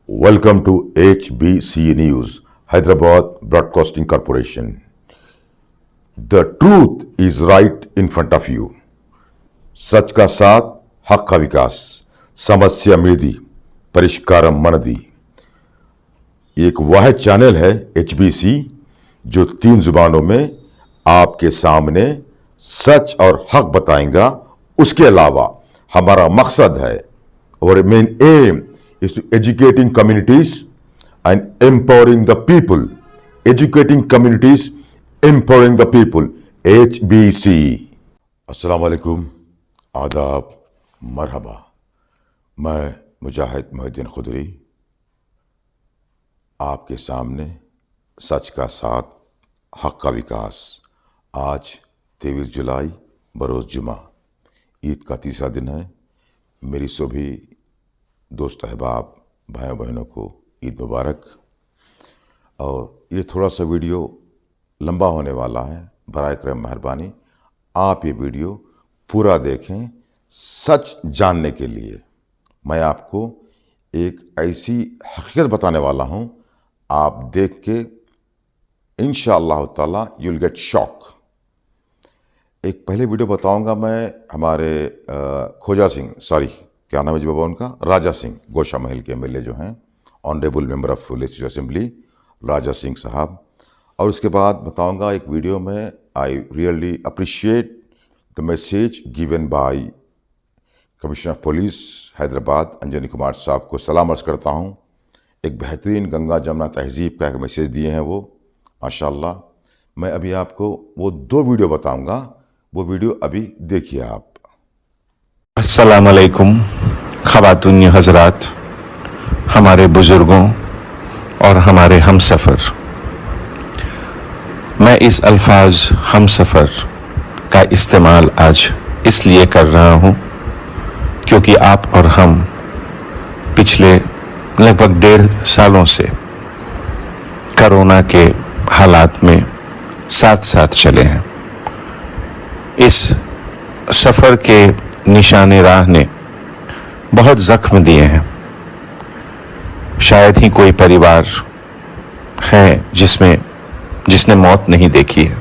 Welcome to HBC News, Hyderabad Broadcasting Corporation. The truth is right in front of you. सच का साथ, हक का विकास, समस्या मेदी, परिष्कारम मनदी। एक वाहिद चैनल है HBC जो 3 जुबानों में आपके सामने सच और हक बताएगा। उसके अलावा हमारा मकसद है और main M is to educating communities and empowering the people. Educating communities, empowering the people. HBC. अस्सलाम वालेकुम, आदाब, मरहबा। मैं मुजाहिद मोहिद्दीन खुदरी आपके सामने सच का साथ, हक का विकास। आज 23 जुलाई बरोज़ जुमा, ईद का तीसरा दिन है। मेरी सभी दोस्त अहबाब भाइयों बहनों को ईद मुबारक। और ये थोड़ा सा वीडियो लंबा होने वाला है, बराए करम मेहरबानी आप ये वीडियो पूरा देखें। सच जानने के लिए मैं आपको एक ऐसी हकीकत बताने वाला हूँ, आप देख के इंशाअल्लाह ताला यू विल गेट शॉक। एक पहले वीडियो बताऊंगा मैं हमारे खोजा सिंह, क्या नाम है जी बाबा उनका, राजा सिंह, गोशा महल के एमएलए जो हैं, honourable member of legislative assembly Raja Singh sahab. और उसके बाद बताऊंगा एक वीडियो में I really appreciate the message given by commissioner of police Hyderabad Anjani Kumar sahab को सलाम अर्ज़ करता हूं। एक बेहतरीन गंगा जमुना तहजीब का एक मैसेज दिए हैं वो, माशाअल्लाह। मैं अभी आपको वो 2 वीडियो बताऊंगा, वो वीडियो अभी देखिए आप। अस्सलाम अलैकुम ख़वातून हज़रात, हमारे बुज़ुर्गों और हमारे हमसफ़र। मैं इस अल्फाज हमसफ़र का इस्तेमाल आज इसलिए कर रहा हूँ क्योंकि आप और हम पिछले लगभग 1.5 सालों से कोरोना के हालात में साथ साथ चले हैं। इस सफ़र के निशाने राह ने बहुत ज़ख्म दिए हैं। शायद ही कोई परिवार है जिसने मौत नहीं देखी है,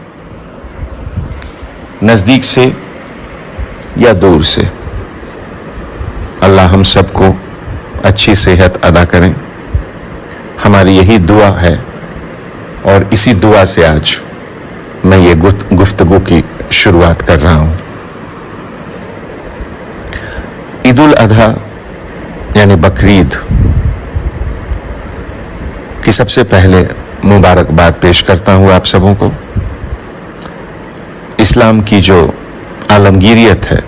नज़दीक से या दूर से। अल्लाह हम सबको अच्छी सेहत अदा करें, हमारी यही दुआ है। और इसी दुआ से आज मैं ये गुफ्तगू की शुरुआत कर रहा हूँ। ईद उल अधा यानी बकरीद की सबसे पहले मुबारकबाद पेश करता हूँ आप सबों को। इस्लाम की जो आलमगीरियत है,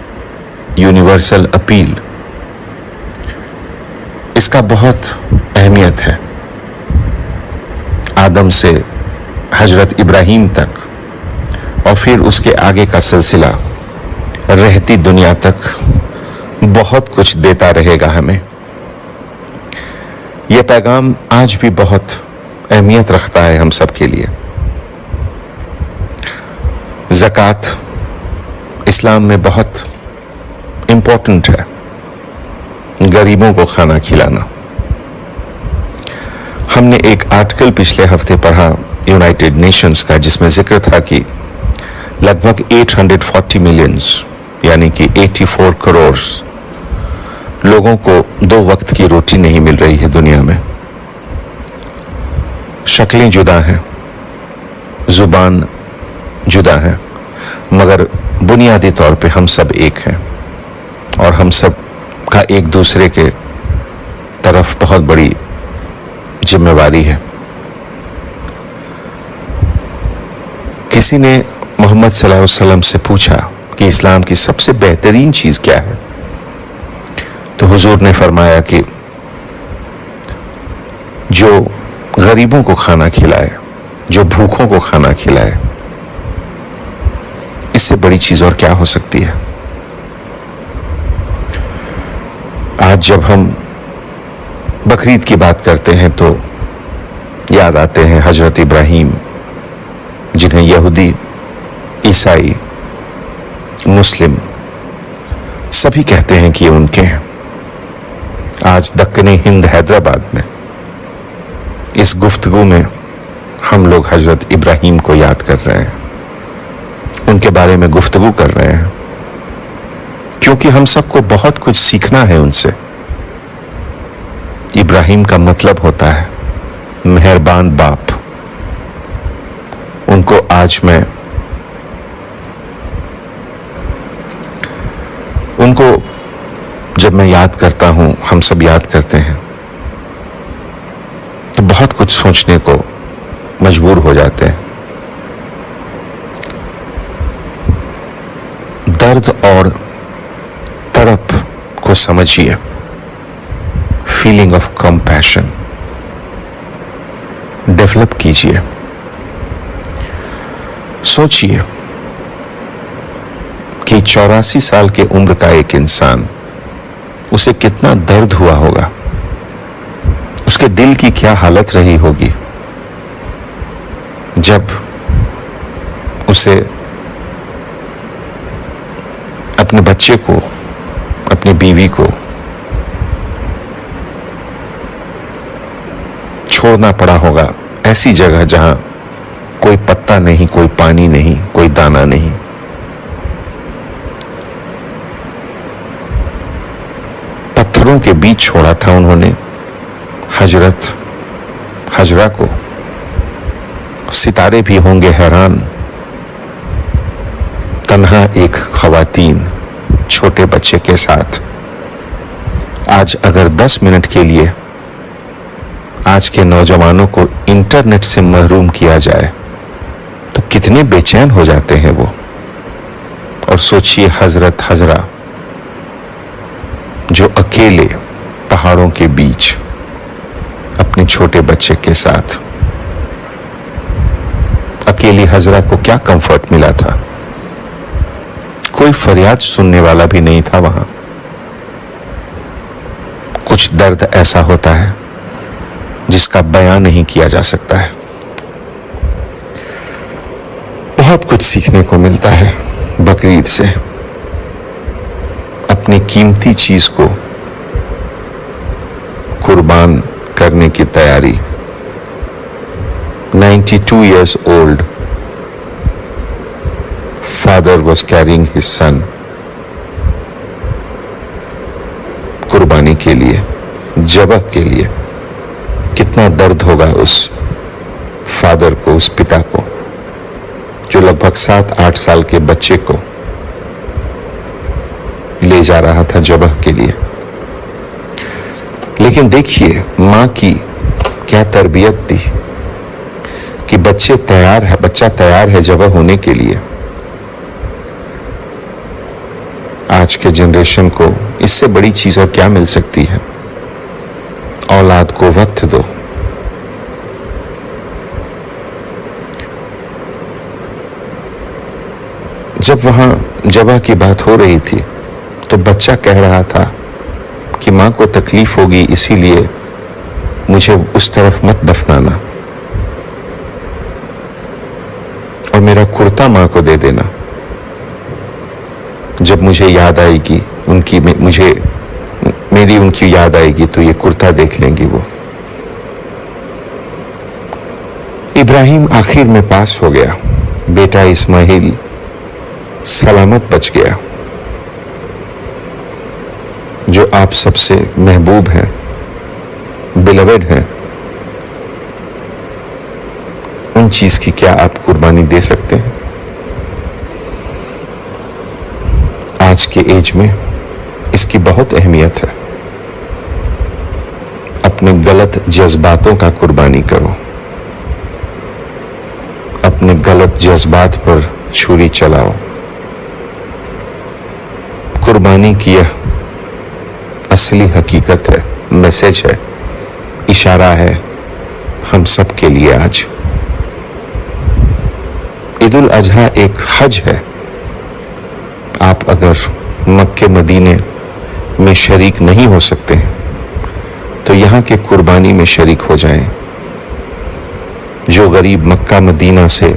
यूनिवर्सल अपील, इसका बहुत अहमियत है। आदम से हजरत इब्राहीम तक और फिर उसके आगे का सिलसिला रहती दुनिया तक बहुत कुछ देता रहेगा हमें। यह पैगाम आज भी बहुत अहमियत रखता है हम सब के लिए। ज़कात इस्लाम में बहुत इम्पोर्टेंट है, गरीबों को खाना खिलाना। हमने एक आर्टिकल पिछले हफ्ते पढ़ा यूनाइटेड नेशंस का, जिसमें जिक्र था कि लगभग 840 मिलियंस यानी कि 84 करोड़ लोगों को 2 वक्त की रोटी नहीं मिल रही है दुनिया में। शक्लें जुदा हैं, जुबान जुदा है, मगर बुनियादी तौर पे हम सब एक हैं और हम सब का एक दूसरे के तरफ बहुत बड़ी जिम्मेवारी है। किसी ने मोहम्मद सल्लल्लाहु अलैहि वसल्लम से पूछा कि इस्लाम की सबसे बेहतरीन चीज क्या है, तो हुजूर ने फरमाया कि जो गरीबों को खाना खिलाए, जो भूखों को खाना खिलाए, इससे बड़ी चीज और क्या हो सकती है। आज जब हम बकरीद की बात करते हैं तो याद आते हैं हजरत इब्राहीम, जिन्हें यहूदी, ईसाई, मुस्लिम सभी कहते हैं कि ये उनके हैं। आज दक्कनी हिंद हैदराबाद में इस गुफ्तगू में हम लोग हजरत इब्राहीम को याद कर रहे हैं, उनके बारे में गुफ्तगू कर रहे हैं, क्योंकि हम सबको बहुत कुछ सीखना है उनसे। इब्राहीम का मतलब होता है मेहरबान बाप। उनको आज मैं जब मैं याद करता हूं, हम सब याद करते हैं, तो बहुत कुछ सोचने को मजबूर हो जाते हैं। दर्द और तड़प को समझिए, फीलिंग ऑफ कंपैशन डेवलप कीजिए। सोचिए कि 84 साल के उम्र का एक इंसान, उसे कितना दर्द हुआ होगा, उसके दिल की क्या हालत रही होगी जब उसे अपने बच्चे को, अपनी बीवी को छोड़ना पड़ा होगा ऐसी जगह जहां कोई पत्ता नहीं, कोई पानी नहीं, कोई दाना नहीं। पत्थरों के बीच छोड़ा था उन्होंने हजरत हजरा को। सितारे भी होंगे हैरान, तन्हा एक खवातीन छोटे बच्चे के साथ। आज अगर 10 मिनट के लिए आज के नौजवानों को इंटरनेट से महरूम किया जाए तो कितने बेचैन हो जाते हैं वो। और सोचिए हजरत हजरा जो अकेले पहाड़ों के बीच अपने छोटे बच्चे के साथ, अकेली हजरा को क्या कंफर्ट मिला था। कोई फरियाद सुनने वाला भी नहीं था वहां। कुछ दर्द ऐसा होता है जिसका बयान नहीं किया जा सकता है। बहुत कुछ सीखने को मिलता है बकरीद से। अपनी कीमती चीज को कुर्बान करने की तैयारी। 92 years old father was carrying his son कुर्बानी के लिए, जबह के लिए। कितना दर्द होगा उस फादर को, उस पिता को, जो लगभग 7-8 साल के बच्चे को ले जा रहा था जबह के लिए। लेकिन देखिए मां की क्या तरबियत थी कि बच्चा तैयार है जबह होने के लिए। आज के जनरेशन को इससे बड़ी चीज और क्या मिल सकती है। औलाद को वक्त दो। जब वहां जबह की बात हो रही थी तो बच्चा कह रहा था कि मां को तकलीफ होगी, इसीलिए मुझे उस तरफ मत दफनाना और मेरा कुर्ता मां को दे देना। जब मुझे याद आएगी मेरी उनकी याद आएगी तो ये कुर्ता देख लेंगी वो। इब्राहिम आखिर में पास हो गया। बेटा इस्माइल सलामत बच गया, जो आप सबसे महबूब हैं, बिलवेड हैं। उन चीज की क्या आप कुर्बानी दे सकते हैं? आज के एज में इसकी बहुत अहमियत है। अपने गलत जज्बातों का कुर्बानी करो। अपने गलत जज्बात पर छुरी चलाओ। कुर्बानी की यह असली हकीकत है, मैसेज है, इशारा है हम सब के लिए। आज ईद उल अजहा एक हज है। आप अगर मक्के मदीने में शरीक नहीं हो सकते हैं तो यहां के कुर्बानी में शरीक हो जाएं। जो गरीब मक्का मदीना से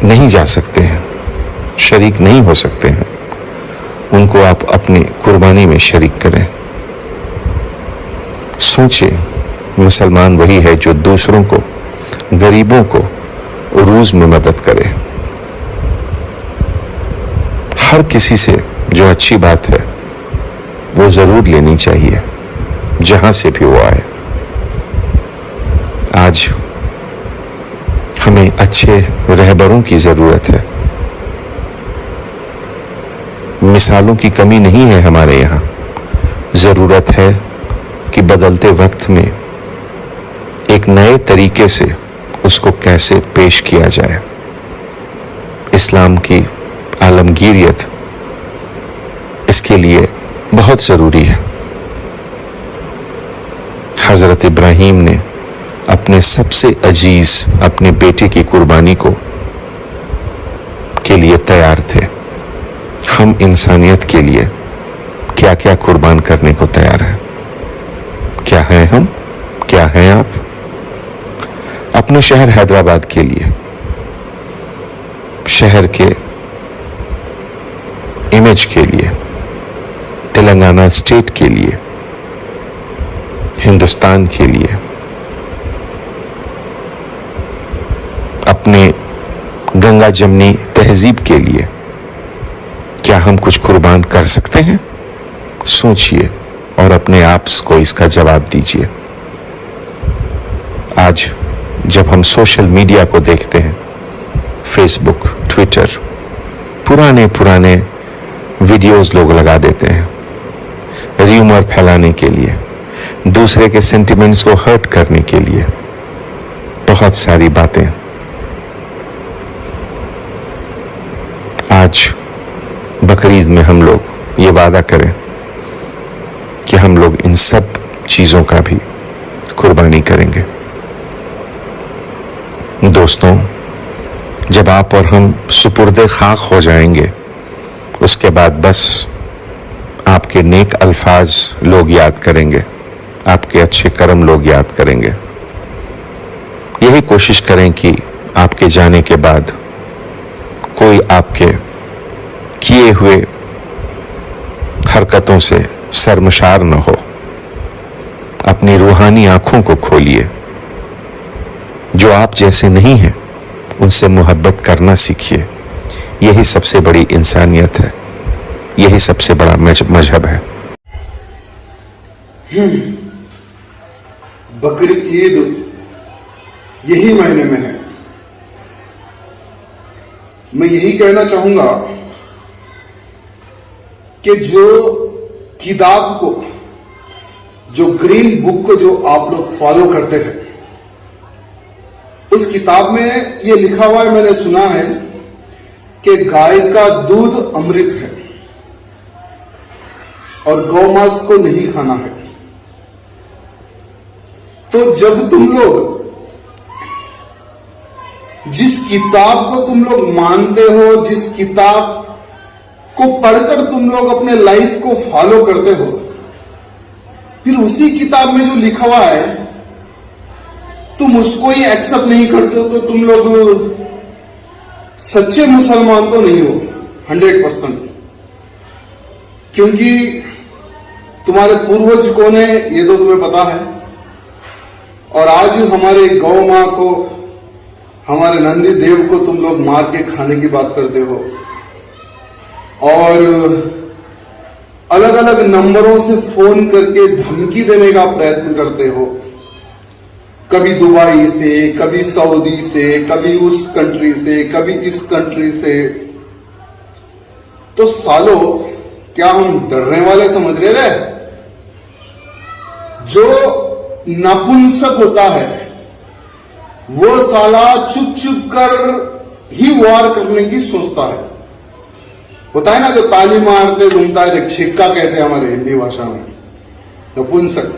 नहीं जा सकते हैं, शरीक नहीं हो सकते हैं, उनको आप अपनी कुर्बानी में शरीक करें। सोचिए, मुसलमान वही है जो दूसरों को, गरीबों को उरूज में मदद करे। हर किसी से जो अच्छी बात है वो जरूर लेनी चाहिए, जहां से भी वो आए। आज हमें अच्छे रहबरों की जरूरत है। मिसालों की कमी नहीं है हमारे यहाँ। जरूरत है कि बदलते वक्त में एक नए तरीके से उसको कैसे पेश किया जाए। इस्लाम की आलमगीरियत इसके लिए बहुत जरूरी है। हजरत इब्राहीम ने अपने सबसे अजीज अपने बेटे की कुर्बानी के लिए तैयार थे। हम इंसानियत के लिए क्या क्या कुर्बान करने को तैयार हैं? क्या हैं हम? क्या हैं आप? अपने शहर हैदराबाद के लिए, शहर के इमेज के लिए, तेलंगाना स्टेट के लिए, हिंदुस्तान के लिए, अपने गंगा जमनी तहजीब के लिए क्या हम कुछ कुर्बान कर सकते हैं? सोचिए और अपने आप को इसका जवाब दीजिए। आज जब हम सोशल मीडिया को देखते हैं, फेसबुक, ट्विटर, पुराने पुराने वीडियोस लोग लगा देते हैं र्यूमर फैलाने के लिए, दूसरे के सेंटिमेंट्स को हर्ट करने के लिए, बहुत सारी बातें। आज बकरीद में हम लोग ये वादा करें कि हम लोग इन सब चीजों का भी कुर्बानी करेंगे। दोस्तों, जब आप और हम सुपुर्दे खाक हो जाएंगे, उसके बाद बस आपके नेक अल्फाज लोग याद करेंगे, आपके अच्छे कर्म लोग याद करेंगे। यही कोशिश करें कि आपके जाने के बाद कोई आपके किए हुए हरकतों से शर्मशार न हो। अपनी रूहानी आंखों को खोलिए। जो आप जैसे नहीं हैं उनसे मोहब्बत करना सीखिए। यही सबसे बड़ी इंसानियत है, यही सबसे बड़ा मजहब है। बकरी ईद यही महीने में है। मैं यही कहना चाहूंगा कि जो किताब को, जो ग्रीन बुक को जो आप लोग फॉलो करते हैं, उस किताब में ये लिखा हुआ है, मैंने सुना है कि गाय का दूध अमृत है और गौमांस को नहीं खाना है। तो जब तुम लोग जिस किताब को तुम लोग मानते हो, जिस किताब को पढ़कर तुम लोग अपने लाइफ को फॉलो करते हो, फिर उसी किताब में जो लिखा हुआ है तुम उसको ही एक्सेप्ट नहीं करते हो, तो तुम लोग सच्चे मुसलमान तो नहीं हो 100%। क्योंकि तुम्हारे पूर्वज कौन है ये तो तुम्हें पता है। और आज हमारे गौ मां को, हमारे नंदी देव को तुम लोग मार के खाने की बात करते हो और अलग अलग नंबरों से फोन करके धमकी देने का प्रयत्न करते हो। कभी दुबई से, कभी सऊदी से, कभी उस कंट्री से, कभी इस कंट्री से। तो सालो, क्या हम डरने वाले समझ रहे? जो नपुंसक होता है वो साला चुप चुप कर ही वार करने की सोचता है। होता है ना जो ताली मारते घूमता है, एक छिक्का कहते हैं हमारे हिंदी भाषा में, नपुंसक।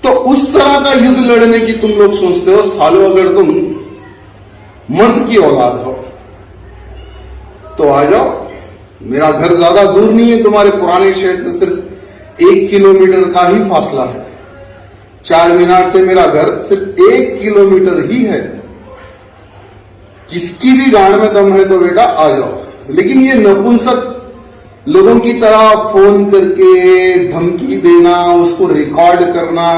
तो उस तरह का युद्ध लड़ने की तुम लोग सोचते हो। सालो, अगर तुम मर्द की औलाद हो तो आ जाओ। मेरा घर ज्यादा दूर नहीं है, तुम्हारे पुराने शहर से सिर्फ 1 किलोमीटर का ही फासला है। 4 मीनार से मेरा घर सिर्फ 1 किलोमीटर ही है। किसकी भी गांड में दम है तो बेटा आ जाओ। लेकिन ये नपुंसक लोगों की तरह फोन करके धमकी देना, उसको रिकॉर्ड करना,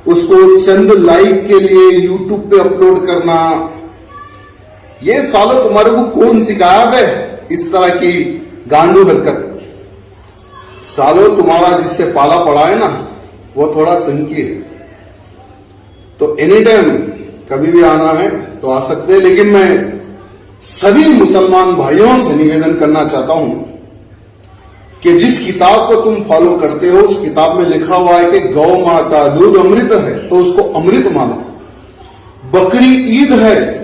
उसको चंद लाइक के लिए यूट्यूब पे अपलोड करना, ये सालों तुम्हारे को कौन सिखाया है इस तरह की गांडू हरकत? सालों तुम्हारा जिससे पाला पड़ा है ना, वो थोड़ा संकी है। तो एनी टाइम कभी भी आना है तो आ सकते हैं, लेकिन मैं सभी मुसलमान भाइयों से निवेदन करना चाहता हूं कि जिस किताब को तुम फॉलो करते हो, उस किताब में लिखा हुआ है कि गौ माता दूध अमृत है, तो उसको अमृत मानो। बकरी ईद है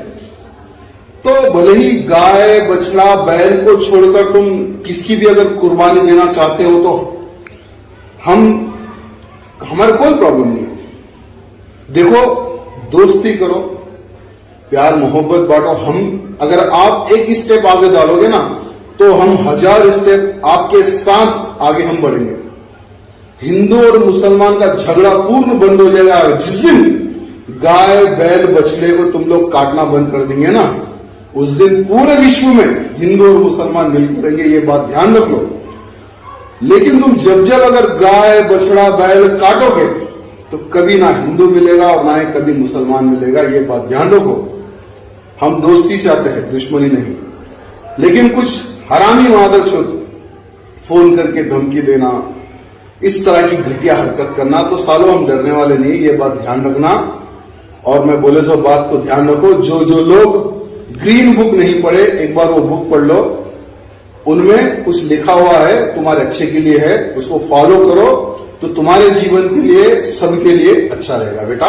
तो भले ही गाय बछड़ा बैल को छोड़कर तुम किसकी भी अगर कुर्बानी देना चाहते हो तो हमारे कोई प्रॉब्लम नहीं है। देखो, दोस्ती करो, प्यार मोहब्बत बांटो। हम अगर आप एक स्टेप आगे डालोगे ना, तो हम 1000 स्टेप आपके साथ आगे हम बढ़ेंगे। हिंदू और मुसलमान का झगड़ा पूर्ण बंद हो जाएगा। और जिस दिन गाय बैल बछड़े को तुम लोग काटना बंद कर देंगे ना, उस दिन पूरे विश्व में हिंदू और मुसलमान मिलकर रहेंगे, ये बात ध्यान रख लो। लेकिन तुम जब अगर गाय बछड़ा बैल काटोगे तो कभी ना हिंदू मिलेगा और ना ही कभी मुसलमान मिलेगा, ये बात ध्यान रखो। हम दोस्ती चाहते हैं, दुश्मनी नहीं। लेकिन कुछ हरामी मादरचोद फोन करके धमकी देना, इस तरह की घटिया हरकत करना, तो सालों हम डरने वाले नहीं, ये बात ध्यान रखना। और मैं बोले सो बात को ध्यान रखो। जो लोग ग्रीन बुक नहीं पढ़े, एक बार वो बुक पढ़ लो, उनमें कुछ लिखा हुआ है, तुम्हारे अच्छे के लिए है, उसको फॉलो करो तो तुम्हारे जीवन के लिए, सबके लिए अच्छा रहेगा। बेटा,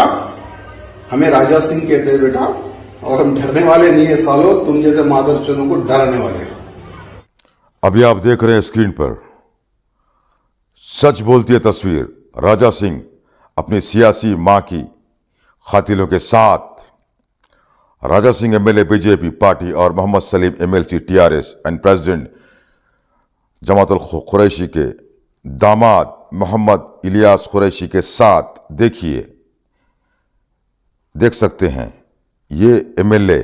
हमें राजा सिंह कहते हैं बेटा, और हम डरने वाले नहीं है सालों, तुम जैसे मादरचोदों को डराने वाले हैं। अभी आप देख रहे हैं स्क्रीन पर सच बोलती है तस्वीर राजा सिंह अपनी सियासी मां की खातिलों के साथ। Raja Singh MLA BJP party और Mohammed Salim MLC TRS and president Jamatul Qureshi के दामाद मोहम्मद इलियास कुरैशी के साथ देखिए, देख सकते हैं ये एमएलए,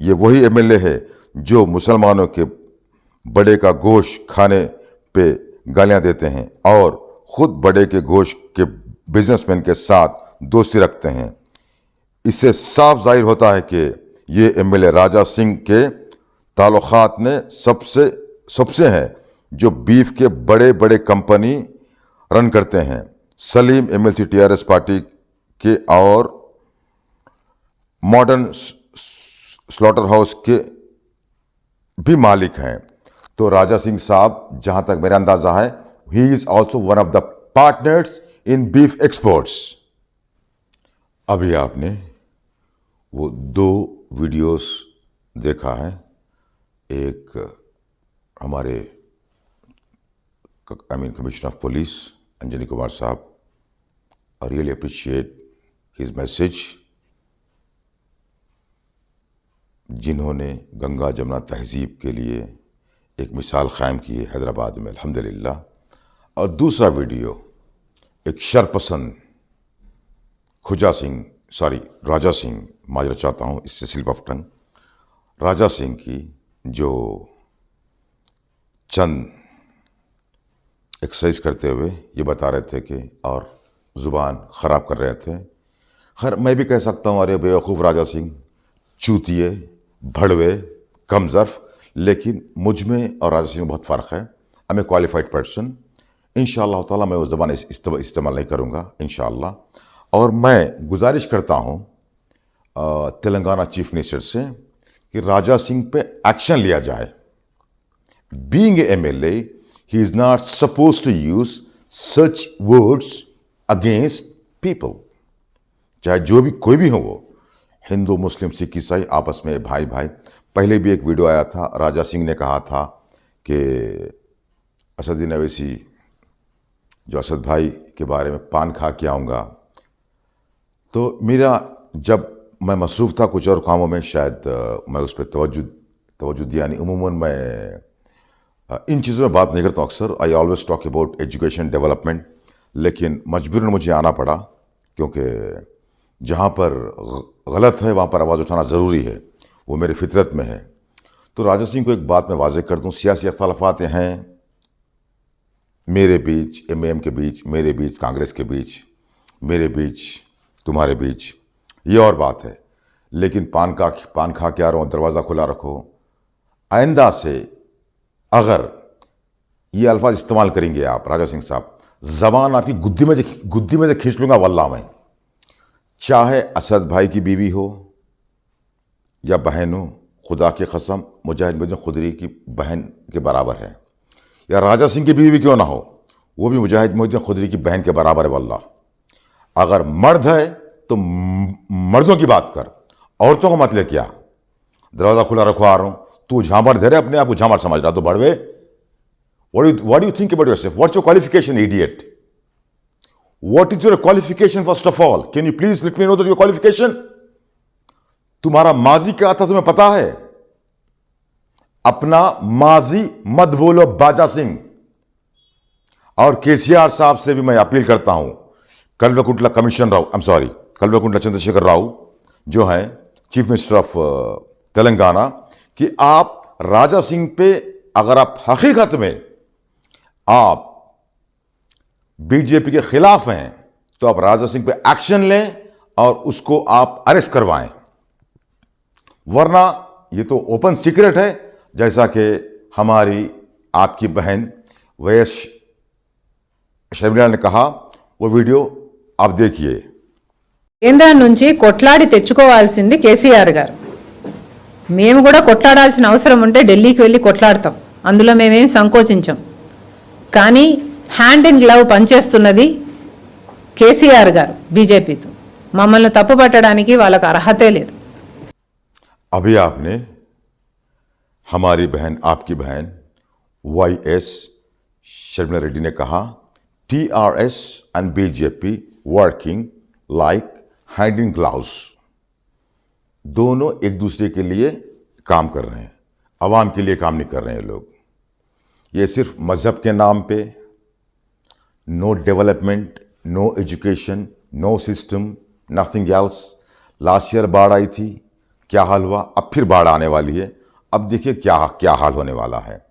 ये वही एमएलए है जो मुसलमानों के बड़े का गोश्त खाने पे गालियां देते हैं और खुद बड़े के गोश्त के बिजनेसमैन के साथ दोस्ती रखते हैं। इससे साफ जाहिर होता है कि ये एमएलए राजा सिंह के ताल्लुकात ने सबसे हैं जो बीफ के बड़े बड़े कंपनी रन करते हैं। सलीम एमएलसी टीआरएस पार्टी के और मॉडर्न स्लॉटर हाउस के भी मालिक हैं। तो राजा सिंह साहब, जहां तक मेरा अंदाजा है, he is also one of the partners in beef exports. अभी आपने वो 2 वीडियोस देखा है, एक हमारे commissioner of police Anjani Kumar sahab, I really appreciate his message, जिन्होंने गंगा जमुना तहजीब के लिए एक मिसाल कायम की है हैदराबाद में, अल्हम्दुलिल्लाह। और दूसरा वीडियो एक शरपसंद राजा सिंह, माजरा चाहता हूँ, इससे slip of tongue, Raja Singh की जो चंद एक्सरसाइज करते हुए ये बता रहे थे कि और ज़ुबान ख़राब कर रहे थे। खैर, मैं भी कह सकता हूँ अरे बेवकूफ़ राजा सिंह, चूतिए, भड़वे, कमज़र्फ, लेकिन मुझ में और राजा सिंह में बहुत फ़र्क है। I am a qualified person. इंशाअल्लाह ताला मैं वो ज़बान इस्तेमाल नहीं करूँगा इंशाअल्लाह। और मैं गुजारिश करता हूँ तेलंगाना चीफ मिनिस्टर से कि राजा सिंह पे एक्शन लिया जाए। Being a MLA, he is not suppose to use such words against people, चाहे जो भी कोई भी हो, वो हिंदू मुस्लिम सिख ईसाई आपस में भाई भाई। पहले भी एक वीडियो आया था, राजा सिंह ने कहा था कि असदुद्दीन अवैसी, जो असद भाई के बारे में पान खा के आऊँगा। तो मेरा, जब मैं मसरूफ़ था कुछ और कामों में, शायद मैं उस पर तवज्जो दिया नहीं। उमूमन मैं इन चीज़ों में बात नहीं करता अक्सर, I always talk about education development, लेकिन मजबूरन मुझे आना पड़ा क्योंकि जहाँ पर गलत है वहाँ पर आवाज़ उठाना ज़रूरी है, वो मेरी फितरत में है। तो राजा सिंह को एक बात मैं वाज़ेह कर दूं, सियासी अख्तलाफात हैं मेरे बीच, एमएएम के बीच, मेरे बीच, कांग्रेस के बीच, मेरे बीच, तुम्हारे बीच, ये और बात है। लेकिन पान खा के आ रहा हूँ, दरवाज़ा खुला रखो। आइंदा से अगर ये अल्फाज इस्तेमाल करेंगे आप राजा सिंह साहब, ज़बान आपकी गुद्दी में से खींच लूँगा वल्लाह मैं। चाहे असद भाई की बीवी हो या बहन हो, खुदा की कसम मुजाहिद मुहिद्दीन खुदरी की बहन के बराबर है, या राजा सिंह की बीवी क्यों ना हो, वो भी मुजाहिद मुहिद्दीन खुदरी की बहन के बराबर है वल्लाह। अगर मर्द है तो मर्दों की बात कर, औरतों को मत ले क्या। दरवाज़ा खुला रखो, आ रहा हूँ। तू झामर धरे, अपने आप को झामर समझ रहा तो बड़वे। What do you think about yourself? What's your qualification, idiot? What is your qualification first of all? Can you please let me know that your qualification? तुम्हारा माजी क्या था तुम्हें पता है? अपना माजी मत बोलो बाजा सिंह। और केसीआर साहब से भी मैं अपील करता हूं, कल्वकुंटला कमिश्नर राव, कल्वकुंटला चंद्रशेखर राव जो हैं चीफ मिनिस्टर ऑफ तेलंगाना, कि आप राजा सिंह पे अगर आप हकीकत में आप बीजेपी के खिलाफ हैं तो आप राजा सिंह पे एक्शन लें और उसको आप अरेस्ट करवाएं, वरना ये तो ओपन सीक्रेट है, जैसा कि हमारी आपकी बहन वैएस शर्मिला ने कहा। वो वीडियो आप देखिए। కేంద్రం నుంచి కొట్లాడి తెచ్చుకోవాల్సింది కేసీఆర్ గారు. మేము కూడా కొట్లాడాల్సిన అవసరం ఉంటే ఢిల్లీకి వెళ్ళి కొట్లాడతాం, అందులో మేమేం సంకోచించాం. కానీ హ్యాండ్ ఇన్ గ్లవ్ పనిచేస్తున్నది కేసీఆర్ గారు బీజేపీతో. మమ్మల్ని తప్పుపట్టడానికి వాళ్ళకి అర్హతే లేదు. अभी आपने हमारी बहन, आपकी बहन वाईएस शर्मिला रेड्डी ने कहा TRS and BJP working like hand in gloves, दोनों एक दूसरे के लिए काम कर रहे हैं, अवाम के लिए काम नहीं कर रहे हैं लोग। ये सिर्फ मजहब के नाम पे, no development, no education, no system, nothing else. Last year बाढ़ आई थी, क्या हाल हुआ, अब फिर बाढ़ आने वाली है, अब देखिए क्या हाल होने वाला है।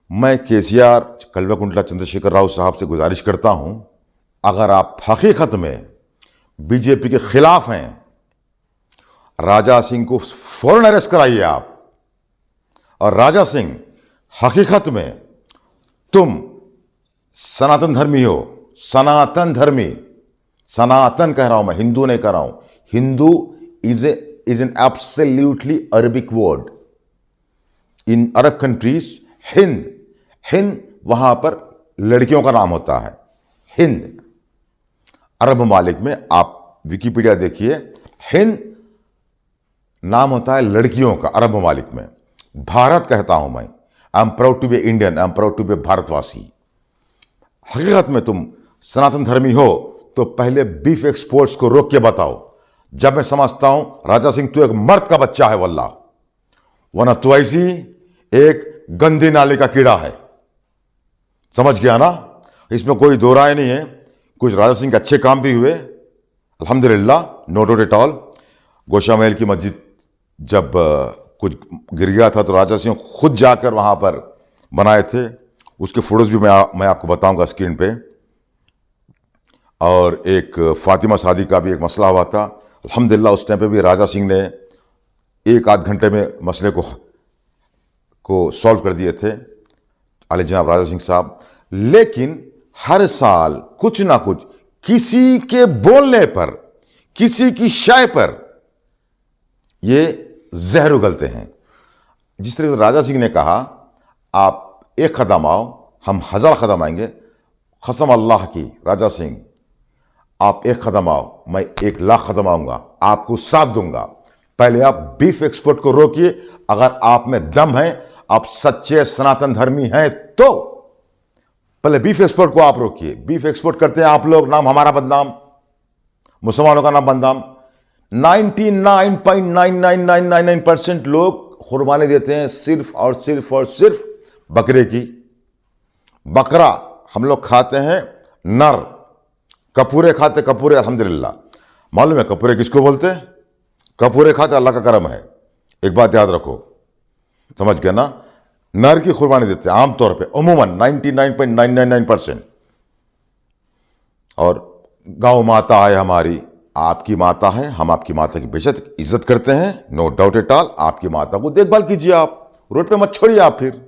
मैं केसीआर कल्वकुंटला चंद्रशेखर राव साहब से गुजारिश करता हूं, अगर आप हकीकत में बीजेपी के खिलाफ हैं, राजा सिंह को फौरन अरेस्ट कराइए आप। और राजा सिंह, हकीकत में तुम सनातन धर्मी हो, सनातन धर्मी, सनातन कह रहा हूं मैं, हिंदू नहीं कह रहा हूं। Hindu is an absolutely Arabic word. In Arab countries, Hind वहां पर लड़कियों का नाम होता है, हिंद। अरब ममालिक में आप विकिपीडिया देखिए, हिंद नाम होता है लड़कियों का अरब ममालिक में। भारत कहता हूं मैं, I am proud to be Indian, I am proud to be भारतवासी। हकीकत में तुम सनातन धर्मी हो तो पहले बीफ एक्सपोर्ट्स को रोक के बताओ। जब मैं समझता हूं राजा सिंह तू एक मर्द का बच्चा है वल्लाह, वरना तू ऐसी एक गंदी नाली का कीड़ा है। समझ गया ना? इसमें कोई दो राय नहीं है। कुछ राजा सिंह के अच्छे काम भी हुए अल्हम्दुलिल्लाह, नो डाउट एट ऑल। गोशा महल की मस्जिद जब कुछ गिर गया था तो राजा सिंह खुद जाकर वहां पर बनाए थे, उसके फोटोज भी मैं आपको बताऊंगा स्क्रीन पे। और एक फातिमा शादी का भी एक मसला हुआ था, अल्हम्दुलिल्लाह उस टाइम पे भी राजा सिंह ने 1-8 घंटे में मसले को सॉल्व कर दिए थे, आले जनाब राजा सिंह साहब। लेकिन हर साल कुछ ना कुछ किसी के बोलने पर, किसी की शाय पर ये जहर उगलते हैं। जिस तरह से राजा सिंह ने कहा आप एक कदम आओ, हम 1000 कदम आएंगे, कसम अल्लाह की राजा सिंह आप एक कदम आओ, मैं 1,00,000 कदम आऊंगा, आपको साथ दूंगा। पहले आप बीफ एक्सपोर्ट को रोकिए, अगर आप में दम है, आप सच्चे सनातन धर्मी हैं तो पहले बीफ एक्सपोर्ट को आप रोकिए। बीफ एक्सपोर्ट करते हैं आप लोग, नाम हमारा बदनाम, मुसलमानों का नाम बदनाम। 99.99999% लोग कुर्बानी देते हैं सिर्फ और सिर्फ बकरे की। बकरा हम लोग खाते हैं नर, कपूरे खाते, कपूरे अल्हम्दुलिल्लाह। मालूम है कपूरे किसको बोलते हैं? कपूरे खाते अल्लाह का करम है। एक बात याद रखो, समझ गए ना? नर की कुर्बानी देते हैं आमतौर पे, उमूमन 99.999%। और गौ माता है हमारी, आपकी माता है, हम आपकी माता की बेशक इज्जत करते हैं, नो डाउट एट ऑल। आपकी माता को देखभाल कीजिए, आप रोड पे मत छोड़िए। आप फिर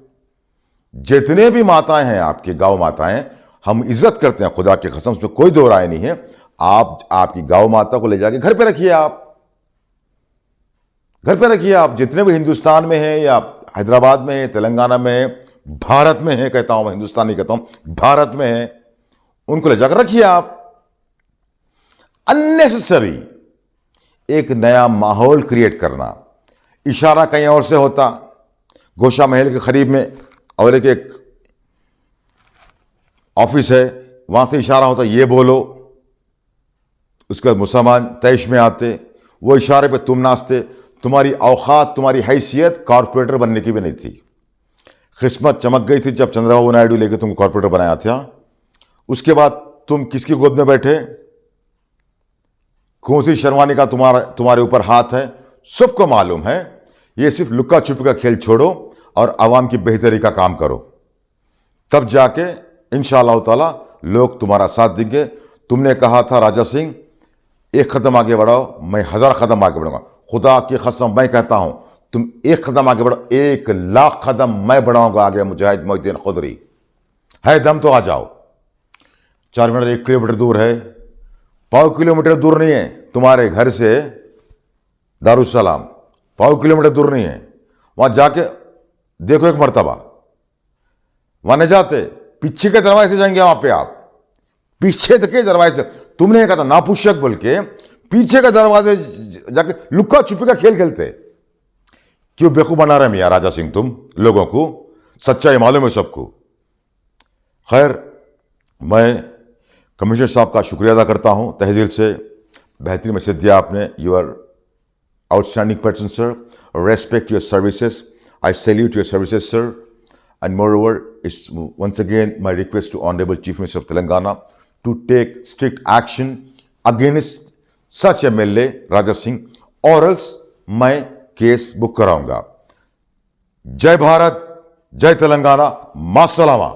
जितने भी माताएं हैं आपकी, गौ माताएं, हम इज्जत करते हैं, खुदा की कसम, उसमें कोई दो राय नहीं है। आप आपकी गौ माता को ले जाके घर पे रखिए, आप घर पे रखिए। आप जितने भी हिंदुस्तान में हैं, या हैदराबाद में है, तेलंगाना में है, भारत में है, कहता हूं मैं, हिंदुस्तान नहीं कहता हूं, भारत में है, उनको ले जाकर रखिए आप। अननेसेसरी एक नया माहौल क्रिएट करना, इशारा कहीं और से होता, गोशा महल के करीब में और एक ऑफिस है, वहां से इशारा होता, ये बोलो, उसके बाद मुसलमान तैश में आते, वो इशारे पे तुम नाचते। तुम्हारी औकात, तुम्हारी हैसियत कॉरपोरेटर बनने की भी नहीं थी। किस्मत चमक गई थी जब चंद्रबाबू नायडू लेके तुमको कॉरपोरेटर बनाया था। उसके बाद तुम किसकी गोद में बैठे, कौन शर्मानी का तुम्हारे ऊपर हाथ है, सबको मालूम है। ये सिर्फ लुक्का छुपी का खेल छोड़ो और आवाम की बेहतरी का काम करो, तब जाके इंशाअल्लाह ताला लोग तुम्हारा साथ देंगे। तुमने कहा था राजा सिंह, एक कदम आगे बढ़ाओ, मैं 1000 कदम आगे बढ़ूंगा। खुदा की कसम मैं कहता हूं, तुम एक कदम आगे बढ़ो, 1,00,000 कदम मैं बढ़ाऊंगा आगे। मुजाहिद मोहिउद्दीन खुदरी है, दम तो आ जाओ। 4 मिनट 1 किलोमीटर दूर है, 5 किलोमीटर दूर नहीं है तुम्हारे घर से दारुसलाम, 5 किलोमीटर दूर नहीं है। वहां जाके देखो एक मर्तबा, वहां नहीं जाते, पीछे के दरवाजे से जाएंगे वहां पे आप, पीछे के दरवाजे से। तुमने कहा था नापुष्यक बोल के, पीछे का दरवाजे जाके लुक्का छुपी का खेल खेलते। क्यों बेवकूफ बना रहे मियां राजा सिंह तुम लोगों को? सच्चाई मालूम है सबको। खैर, मैं कमिश्नर साहब का शुक्रिया अदा करता हूं तहे दिल से। बेहतरीन मैसेज दिया आपने। You are outstanding person sir, respect your services, I salute your services sir. And moreover, it's once again my request to Honorable Chief Minister of Telangana to take strict action against such MLA Raja Singh, or else मैं case book कराऊंगा। जय भारत, जय तेलंगाना, मास्सलामा।